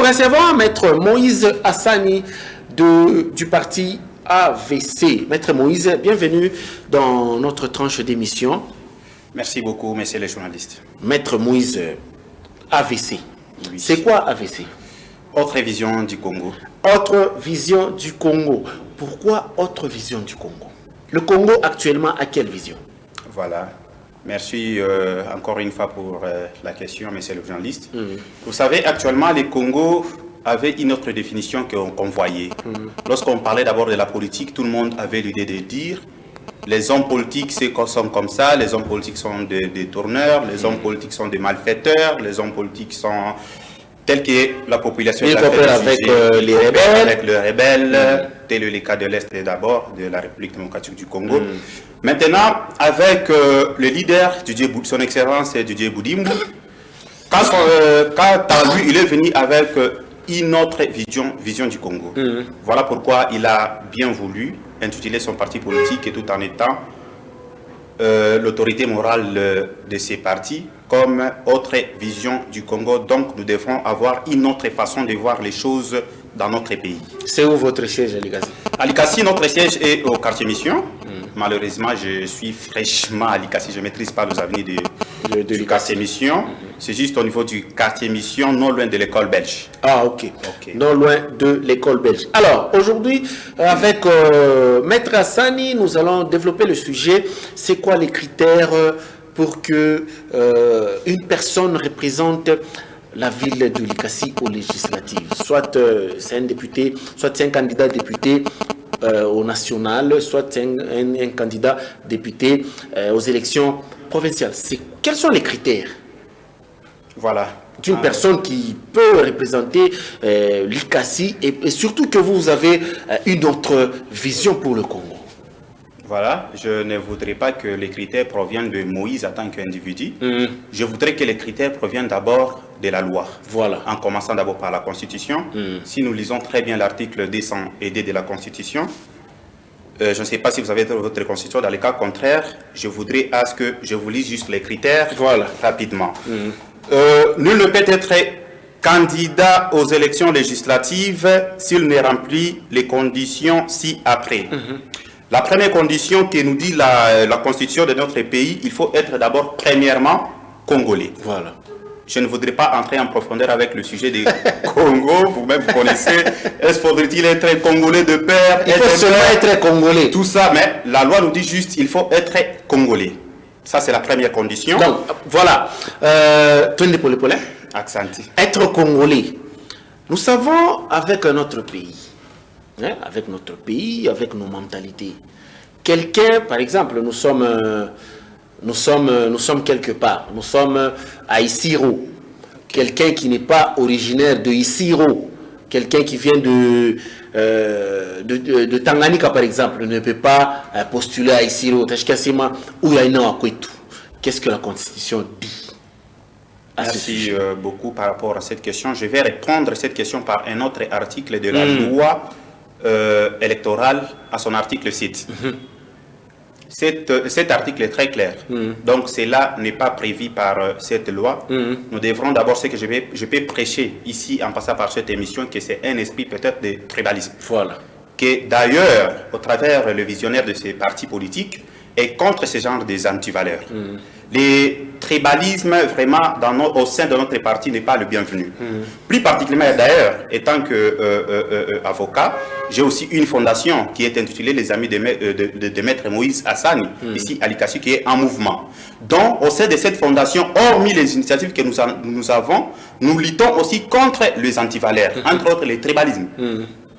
recevons Maître Moïse Hassani du parti AVC. Maître Moïse, bienvenue dans notre tranche d'émission. Merci beaucoup, messieurs les journalistes. Maître Moïse, AVC. Oui. C'est quoi AVC? Autre vision du Congo. Autre vision du Congo. Pourquoi autre vision du Congo? Le Congo actuellement a quelle vision? Voilà. Merci encore une fois pour la question, monsieur le journaliste. Vous savez, actuellement, le Congo avait une autre définition qu'on voyait. Lorsqu'on parlait d'abord de la politique, tout le monde avait l'idée de dire les hommes politiques sont comme ça, les hommes politiques sont des tourneurs, les hommes politiques sont des malfaiteurs, les hommes politiques sont tels que la population ils coopèrent avec les rebelles. Avec les rebelles, tel est le cas de l'Est d'abord, de la République démocratique du Congo. Maintenant, avec le leader, son Excellence Didier Boudimbo, quand lui, il est venu avec une autre vision du Congo. Voilà pourquoi il a bien voulu intituler son parti politique et tout en étant l'autorité morale de ces partis comme autre vision du Congo. Donc nous devons avoir une autre façon de voir les choses dans notre pays. C'est où votre siège à Likasi? À Likasi, notre siège est au quartier Mission. Malheureusement, je suis fraîchement à Likasi. Je ne maîtrise pas les avenues du quartier Mission. C'est juste au niveau du quartier Mission, non loin de l'école belge. Ah, ok. Non loin de l'école belge. Alors, aujourd'hui, avec Maître Hassani, nous allons développer le sujet. C'est quoi les critères pour que une personne représente la ville de Likasi aux législatives? Soit c'est un député, soit c'est un candidat député au national, soit c'est un candidat député aux élections provinciales. Quels sont les critères? Voilà. D'une personne qui peut représenter Likasi et surtout que vous avez une autre vision pour le Congo. Voilà, je ne voudrais pas que les critères proviennent de Moïse en tant qu'individu. Je voudrais que les critères proviennent d'abord de la loi. Voilà. En commençant d'abord par la Constitution. Si nous lisons très bien l'article 200 de la Constitution, je ne sais pas si vous avez votre Constitution, dans le cas contraire, je voudrais à ce que je vous lise juste les critères rapidement. Nul ne peut être candidat aux élections législatives s'il ne remplit les conditions ci-après. La première condition que nous dit la constitution de notre pays, il faut être d'abord premièrement congolais. Voilà. Je ne voudrais pas entrer en profondeur avec le sujet du Congo, vous-même vous connaissez. Est-ce faudrait-il être congolais de père? Il faut seulement être congolais. Tout ça, mais la loi nous dit juste il faut être congolais. Ça, c'est la première condition. Donc, voilà. Accenti. Être congolais. Nous savons avec notre pays, avec nos mentalités. Quelqu'un, par exemple, nous sommes quelque part. Nous sommes à Isiro. Quelqu'un qui n'est pas originaire de Isiro, quelqu'un qui vient de Tanganyika, par exemple, ne peut pas postuler à Isiro, ou à Kwetu. Qu'est-ce que la Constitution dit? Merci beaucoup par rapport à cette question. Je vais répondre à cette question par un autre article de la loi électorale, à son article 7. Cet article est très clair. Donc cela n'est pas prévu par cette loi. Nous devrons d'abord, ce que je peux prêcher ici en passant par cette émission, que c'est un esprit peut-être de tribalisme. Voilà. Que d'ailleurs, au travers le visionnaire de ces partis politiques, est contre ce genre des antivaleurs. Le tribalisme, vraiment, au sein de notre parti, n'est pas le bienvenu. Plus particulièrement, d'ailleurs, étant qu'avocat, j'ai aussi une fondation qui est intitulée Les Amis de Maître Moïse Hassani, ici à Likasi, qui est en mouvement. Donc, au sein de cette fondation, hormis les initiatives que nous avons, nous luttons aussi contre les antivaleurs, entre autres le tribalisme.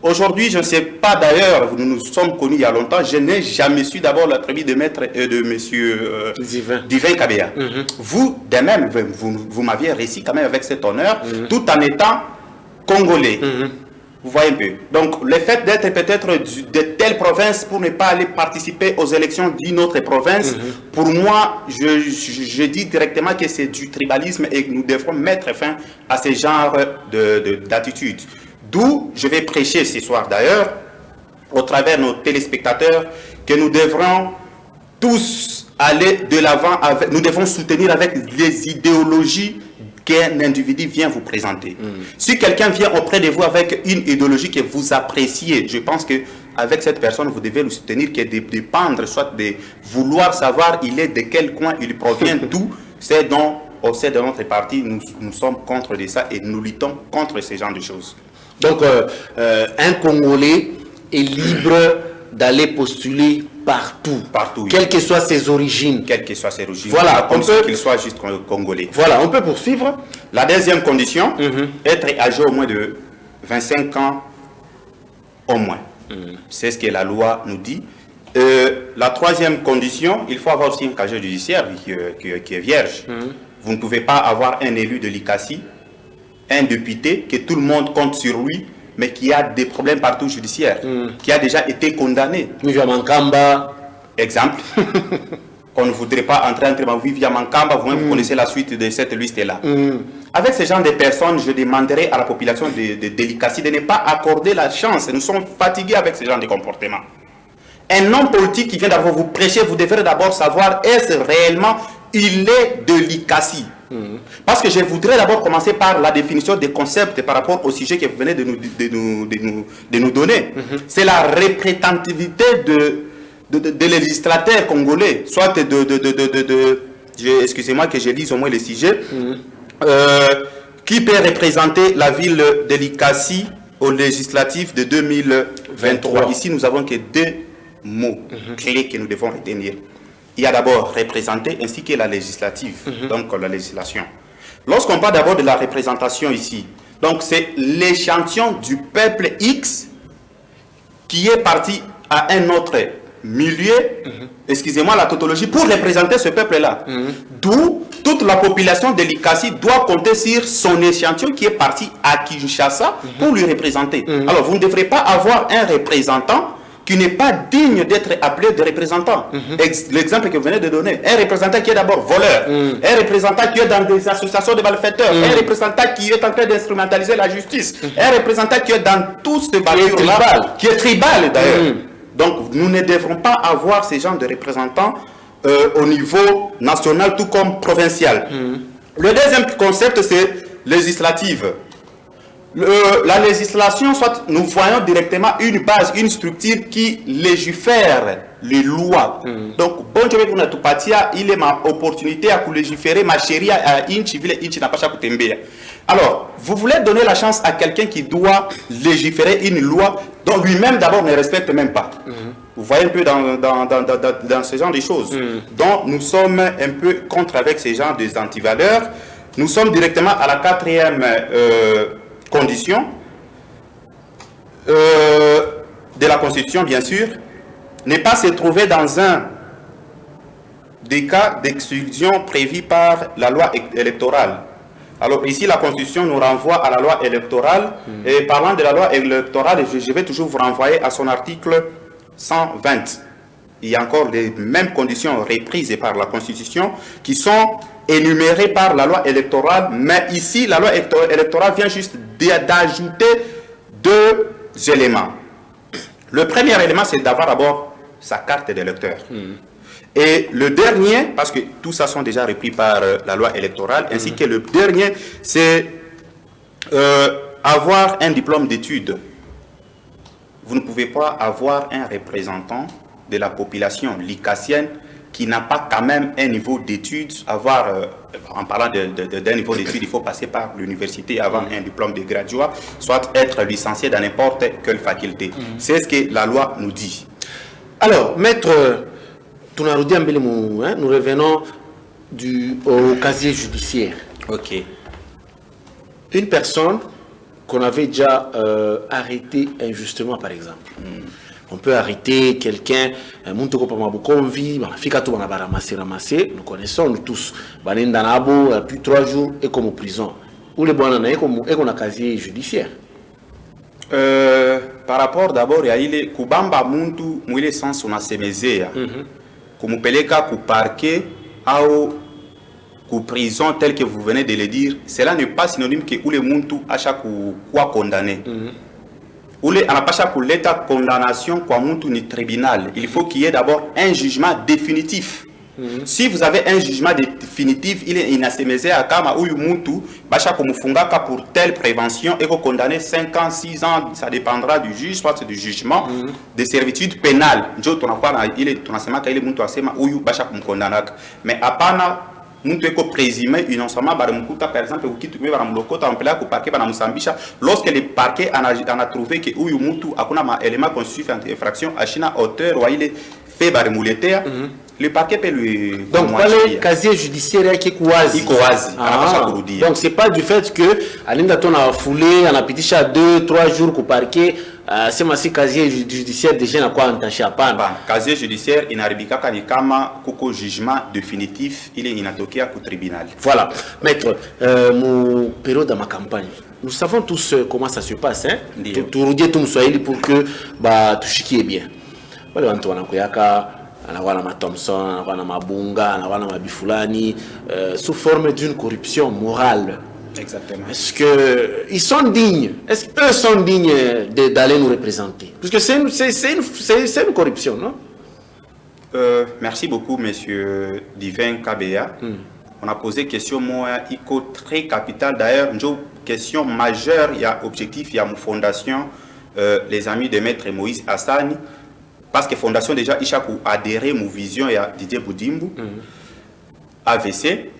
Aujourd'hui, je ne sais pas d'ailleurs, nous nous sommes connus il y a longtemps, je n'ai jamais su d'abord la tribu de maître et de monsieur Divin Kabea. Vous, de même, vous m'aviez réussi quand même avec cet honneur, tout en étant congolais. Vous voyez un peu. Donc, le fait d'être peut-être de telle province pour ne pas aller participer aux élections d'une autre province, pour moi, je dis directement que c'est du tribalisme et que nous devrons mettre fin à ce genre d'attitude. D'où je vais prêcher ce soir d'ailleurs, au travers de nos téléspectateurs, que nous devrons tous aller de l'avant, nous devons soutenir avec les idéologies qu'un individu vient vous présenter. Si quelqu'un vient auprès de vous avec une idéologie que vous appréciez, je pense qu'avec cette personne, vous devez le soutenir, que de dépendre, soit de vouloir savoir il est de quel coin, il provient d'où. C'est donc, au sein de notre parti, nous sommes contre ça et nous luttons contre ce genre de choses. Donc, un Congolais est libre d'aller postuler partout, oui. Quelles que soient ses origines. Quelles que soient ses origines. Voilà, qu'il soit juste congolais. Voilà, on peut poursuivre. La deuxième condition, être âgé au moins de 25 ans au moins. C'est ce que la loi nous dit. La troisième condition, il faut avoir aussi un casier judiciaire qui est vierge. Vous ne pouvez pas avoir un élu de l'ICASI, un député, que tout le monde compte sur lui, mais qui a des problèmes partout judiciaires, qui a déjà été condamné. Vivia Mankamba. Exemple. On ne voudrait pas entrer entre Vivia Mankamba, vous connaissez la suite de cette liste-là. Avec ce genre de personnes, je demanderai à la population de l'ICASI de ne pas accorder la chance. Nous sommes fatigués avec ce genre de comportement. Un homme politique qui vient d'abord vous prêcher, vous devrez d'abord savoir est-ce réellement il est de l'ICASI. Parce que je voudrais d'abord commencer par la définition des concepts par rapport au sujet que vous venez de nous donner. C'est la représentativité des législateurs congolais, soit excusez-moi que je lise au moins le sujet, qui peut représenter la ville de l'ICASI au législatif de 2023. Ici, nous avons que deux mots clés que nous devons retenir. Il y a d'abord représenté ainsi que la législative, donc la législation. Lorsqu'on parle d'abord de la représentation ici, donc c'est l'échantillon du peuple X qui est parti à un autre milieu, excusez-moi la tautologie, pour représenter ce peuple-là. D'où toute la population de l'ICASI doit compter sur son échantillon qui est parti à Kinshasa pour lui représenter. Alors vous ne devrez pas avoir un représentant qui n'est pas digne d'être appelé de représentant. L'exemple que vous venez de donner, un représentant qui est d'abord voleur, un représentant qui est dans des associations de malfaiteurs, un représentant qui est en train d'instrumentaliser la justice, un représentant qui est dans tout ce bâtiment-là, qui est tribal d'ailleurs. Donc nous ne devrons pas avoir ces genres de représentants au niveau national tout comme provincial. Le deuxième concept, c'est législative. La législation, soit nous voyons directement une base, une structure qui légifère les lois. Donc, bon Dieu, il est ma opportunité à légiférer ma chérie à alors, vous voulez donner la chance à quelqu'un qui doit légiférer une loi dont lui-même d'abord ne respecte même pas. Vous voyez un peu dans ce genre de choses. Donc, nous sommes un peu contre avec ces genres des antivaleurs. Nous sommes directement à la quatrième condition de la Constitution, bien sûr, ne pas se trouver dans un des cas d'exclusion prévus par la loi électorale. Alors ici, la Constitution nous renvoie à la loi électorale. Et parlant de la loi électorale, je vais toujours vous renvoyer à son article 120. Il y a encore les mêmes conditions reprises par la Constitution qui sont énumérées par la loi électorale. Mais ici, la loi électorale vient juste d'ajouter deux éléments. Le premier élément, c'est d'avoir d'abord sa carte d'électeur. Et le dernier, parce que tout ça sont déjà repris par la loi électorale, ainsi que le dernier, c'est avoir un diplôme d'études. Vous ne pouvez pas avoir un représentant de la population licassienne qui n'a pas quand même un niveau d'études, en parlant d'un niveau d'études, il faut passer par l'université, avoir un diplôme de graduat, soit être licencié dans n'importe quelle faculté. C'est ce que la loi nous dit. Alors, maître Tunarudi Ambelemu, nous revenons au casier judiciaire. Ok. Une personne qu'on avait déjà arrêtée injustement, par exemple. On peut arrêter quelqu'un, nous connaissons nous tous, plus 3 jours et comme en prison. Ou les bonnes années, comme un casier judiciaire. Par rapport d'abord à il kubamba muntu mwile sans on a semezea kumupeleka ku parquet au ku prison tel que vous venez de le dire, cela n'est pas synonyme que ule muntu acha kuwa condamné. Ule anapasha kuleta condamnation kwa muntu ni tribunal. Il faut qu'il y ait d'abord un jugement définitif. Si vous avez un jugement définitive ile inasemezea kama huyu mtu basha kumfungaka pour telle prévention et condamné 5 ans 6 ans, ça dépendra du juge soit du jugement de servitude pénale njo tunakuwa na ile tunasemaka ile mtu asema huyu basha kumkondanaka mais hapana mtu eko présumé innocemment baramkuta par exemple ukitu kwa baramlokota mpela ku parquet banamsambisha lorsque le parquet ana trouvé que huyu mtu hakuna ma élément constitutif d'infraction ashina auteur wa ile fait baramuletea le parquet peut lui donc le casier judiciaire qui kouazi iko wazi anapasha kurudia donc c'est pas du fait que alinda tona foulé anapitisha 2-3 jours ku parquet sema si casier judiciaire déjà na kwa entaché hapana casier judiciaire inaribikaka ni kama kuko jugement définitif ile inatokea ku tribunal. Voilà maître mon période de ma campagne nous savons tous comment ça se passe hein turudie tu mswahili pour que ba tushikie bien wale watu wanakuyaka anakuwa na Thompson anakuwa na Mabunga anakuwa na Mabifulani sous forme d'une corruption morale. Exactement. Est-ce que ils sont dignes? Est-ce qu'eux sont dignes d'aller nous représenter? Parce que c'est une corruption, non? Merci beaucoup, monsieur Divin Kabea. On a posé question moi, iko très capitale. D'ailleurs, une question majeure, il y a objectif, il y a une fondation, les amis de Maître Moïse Hassani, parce que fondation déjà, il a adhéré à mon vision, il y a Didier Boudimbu, AVC.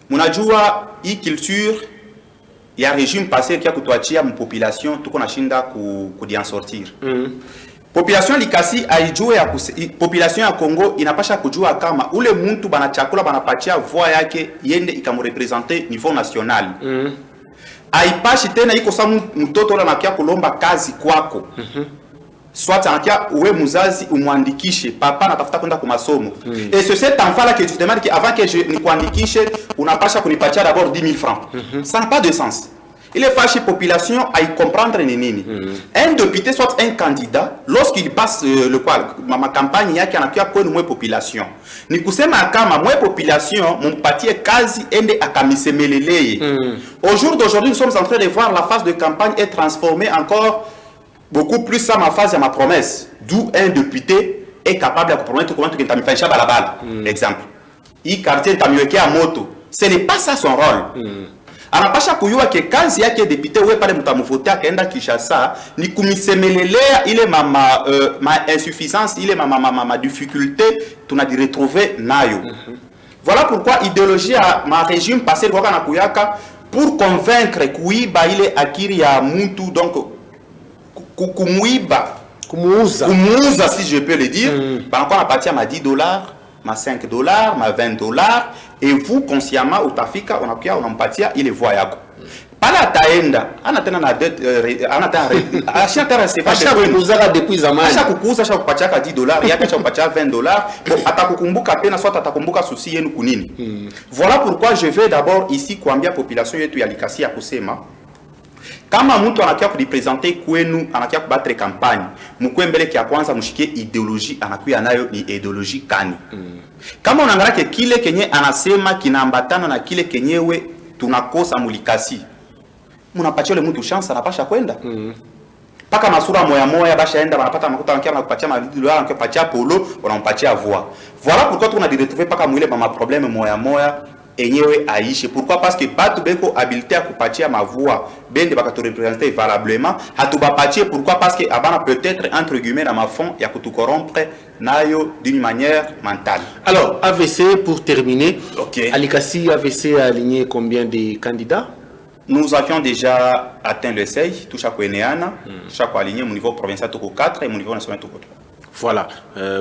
Mon adjoua, il culture, il y a un régime passé qui a coûté à mon population, tout qu'on a chinda pour d'y en sortir. Population likasi aijue ya population ya Congo inapasha kujua kama ule muntu banachakula banapatia voix yake yende ikamurepresenter niveau national. Aipashi tena iko sa mtoto la nakia kulomba kazi kwako. Soit anakia uwe muzazi umwandikishe papa natafuta kwenda kwa masomo. Et c'est cet enfant là que tu demandes qu'avant que je ni kuandikishe unapasha kunipatia d'abord 10 000 francs. Ça n'a pas de sens. Il est fâché population à y comprendre nini. Un député soit un candidat lorsqu'il passe ma campagne yake anakia kwa mwe population. Ni kusema kama mwe population mumpatie kazi ende akamisemeleleye. Au jour d'aujourd'hui nous sommes en train de voir la phase de campagne est transformée encore beaucoup plus ça ma phase à ma promesse. D'où un député est capable de promettre comment tu t'amifanyisha balabala. Exemple. I quartier tamweke à moto. Ce n'est pas ça son rôle. Anapasha kuyua ke kazi yake député wewe pale mtamuvotea akaenda Kinshasa ni kumisemelelea ile ma insuffisance ile ma difficulté tunadi retrouver nayo. Voilà pourquoi idéologie à ma régime passé kwa na kuyaka pour convaincre kuiba ile akiri ya mtu donc kumuiba kumuuza si je peux le dire par rapport à partir ma $10 ma $5 ma $20 et vous consciemment utafika unakuya unampatia ile voix yako pala ataenda ana tena na ana tena asha tena asha kukuza depuis zamani asha kukuza asha kupatia $10 yake asha kupatia $20 atakukumbuka tena soit atakumbuka susi yenu kunini. Voilà pourquoi je vais d'abord ici kuambia population yetu ya Likasi ya kusema kama mtu anakia kurepresenter kwenu anakia kubatre campagne mkwe mbele kia kwanza mshikie ideologie anakuya nayo ni ideologie kani. Kama unaangalia kile kenye anasema kinaambatana na kile kenyewe tunakosa mulikasi munapatia ile mtu chance anapasha kwenda paka masura moya bashaenda wanapata makuta wanakia wanakupatia $10 wanakupatia polo wanampatia voix. Voilà pourquoi on a dit retrouver paka mwile ma problème moya enyewe aishe. Pourquoi? Parce que batu beko habilité à kupatia ma voix bende baka te représenter valablement hatubapatie. Pourquoi? Parce que abana peut-être entre guillemets dans ma fond ya kutu corrompre nayo d'une manière mentale. Alors AVC pour terminer. OK. Alikasi AVC a aligné combien de candidats? Nous avions déjà atteint le seuil tout chaque Eneana, chaque aligné au niveau provincial tout 4 et au niveau national tout 3. Voilà.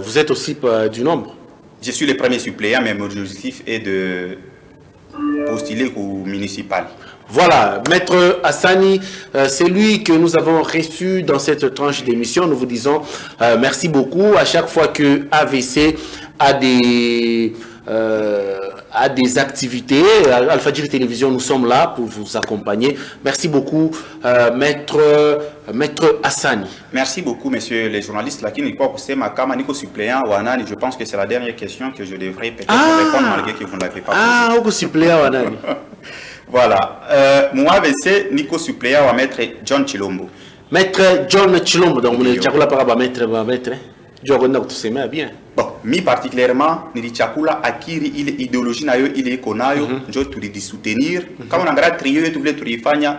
Vous êtes aussi du nombre. Je suis le premier suppléant mais mon objectif est de postuler au municipal. Voilà, Maître Hassani, c'est lui que nous avons reçu dans cette tranche d'émission. Nous vous disons merci beaucoup. À chaque fois que AVC a des activités, Alpha Djiri Télévision, nous sommes là pour vous accompagner. Merci beaucoup, Maître Hassani. Merci beaucoup, messieurs les journalistes. Suppléant Wanani, je pense que c'est la dernière question que je devrais peut-être répondre malgré que vous ne l'avez pas posée. Au suppléant Wanani. Voilà. Moi, c'est Nico suppléant à Maître John Chilombo. Maître John Chilombo, donc vous n'avez pas maître. Djokonak, tu sais bien. Bon, mi particulièrement, Nirichakula, Akiri, il est idéologie, il est konayo, je te dis soutenir. Quand on a un trio, tu voulais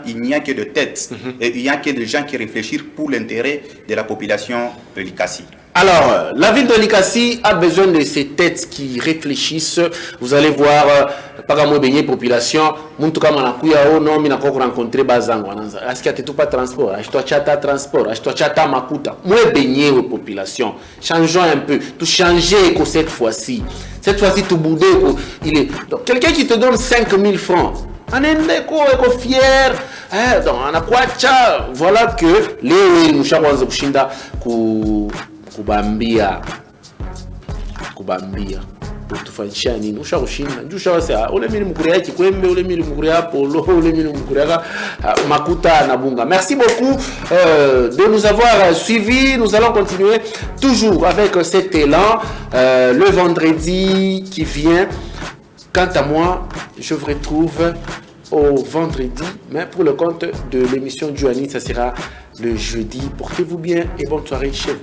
il n'y a que de têtes, et il n'y a que de gens qui réfléchissent pour l'intérêt de la population de Likasi. Alors, la ville de Likasi a besoin de ces têtes qui réfléchissent. Vous allez voir, par exemple, la population, Muntuka Manakuya, non, mais encore rencontré Bazango. Est-ce qu'il y a tout pas transport? Achète-toi chata transport, achète-toi chata makuta. Moi, baigner aux populations. Changeons un peu. Tout changer que cette fois-ci. Cette fois-ci, tout boudé. Il est. Donc, quelqu'un qui te donne 5000 francs. On est fier. Donc, on a quoi? Voilà que les nous chavons kushinda kubambia kutufanyisha nini ushakushinda ndio ushawasa ule mimi mkuria kikwembe ule mimi mkuria polo ule mimi mkuria makuta na bunga. Merci beaucoup de nous avoir suivis. Nous allons continuer toujours avec cet élan le vendredi qui vient. Quant à moi, je vous retrouve au vendredi, mais pour le compte de l'émission Joanie, ça sera le jeudi. Portez-vous bien et bonne soirée chez vous.